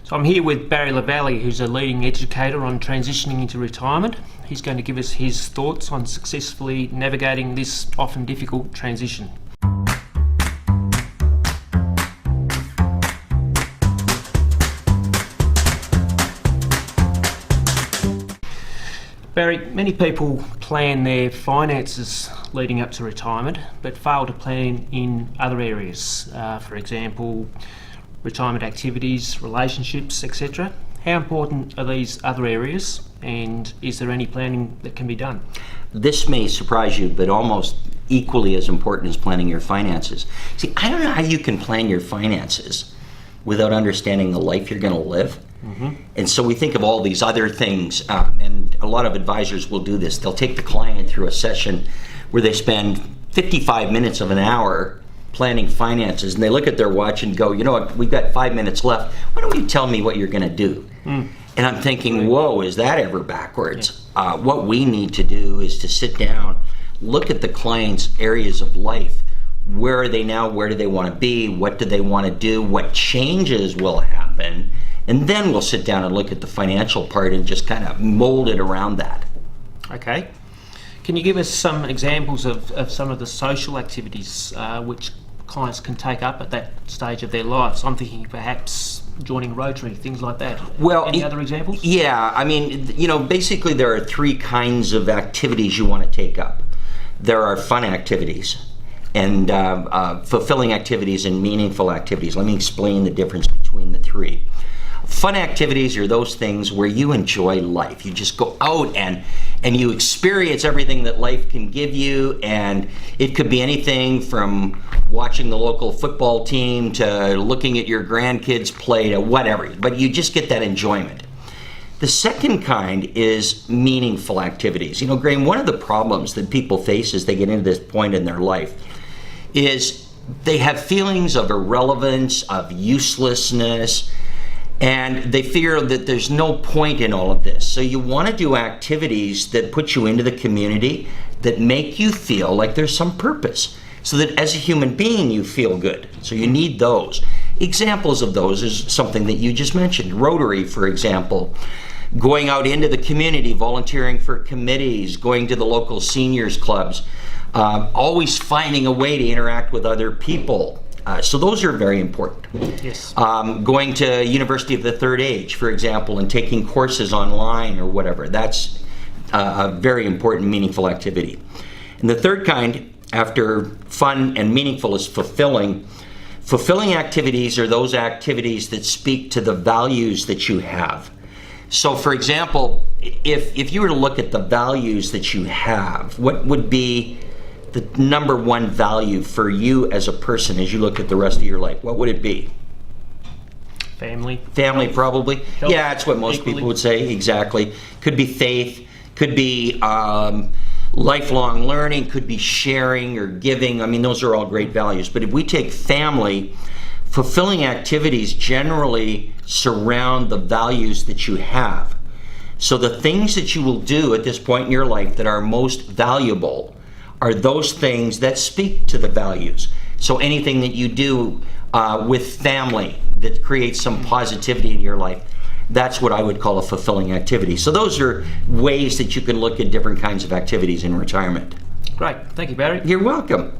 So I'm here with Barry LaValley, who's a leading educator on transitioning into retirement. He's going to give us his thoughts on successfully navigating this often difficult transition. Barry, many people plan their finances leading up to retirement, but fail to plan in other areas. For example, retirement activities, relationships, etc. How important are these other areas, and is there any planning that can be done? This may surprise you, but almost equally as important as planning your finances. See, I don't know how you can plan your finances without understanding the life you're going to live. And so we think of all these other things, and a lot of advisors will do this. They'll take the client through a session where they spend 55 minutes of an hour planning finances, and they look at their watch and go, you know what, we've got 5 minutes left. Why don't you tell me what you're going to do? And I'm thinking, whoa, is that ever backwards? What we need to do is to sit down, look at the client's areas of life. Where are they now? Where do they want to be? What do they want to do? What changes will happen? And then we'll sit down and look at the financial part and just kind of mold it around that. Okay. Can you give us some examples of some of the social activities which clients can take up at that stage of their lives? I'm thinking perhaps joining Rotary, things like that. Well, any other examples? Yeah, I mean, basically there are three kinds of activities you want to take up. There are fun activities and fulfilling activities and meaningful activities. Let me explain the difference between the three. Fun activities are those things where you enjoy life. You just go out and you experience everything that life can give you, and it could be anything from watching the local football team to looking at your grandkids play to whatever, but you just get that enjoyment. The second kind is meaningful activities. You know, Graham, one of the problems that people face as they get into this point in their life is they have feelings of irrelevance, of uselessness, and they fear that there's no point in all of this. So you want to do activities that put you into the community, that make you feel like there's some purpose, so that as a human being you feel good. So you need those. Examples of those is something that you just mentioned. Rotary, for example. Going out into the community, volunteering for committees, going to the local seniors clubs, always finding a way to interact with other people. So those are very important. Yes. Going to University of the Third Age, for example, and taking courses online or whatever. That's a very important, meaningful activity. And the third kind, after fun and meaningful, is fulfilling. Fulfilling activities are those activities that speak to the values that you have. So, for example, if you were to look at the values that you have, what would be the number one value for you as a person as you look at the rest of your life? What would it be? Family. Family, probably. Health. Yeah, that's what most people would say, exactly. Could be faith, could be lifelong learning, could be sharing or giving. I mean, those are all great values. But if we take family, fulfilling activities generally surround the values that you have. So the things that you will do at this point in your life that are most valuable are those things that speak to the values. So anything that you do with family that creates some positivity in your life, that's what I would call a fulfilling activity. So those are ways that you can look at different kinds of activities in retirement. Great. Thank you, Barry. You're welcome.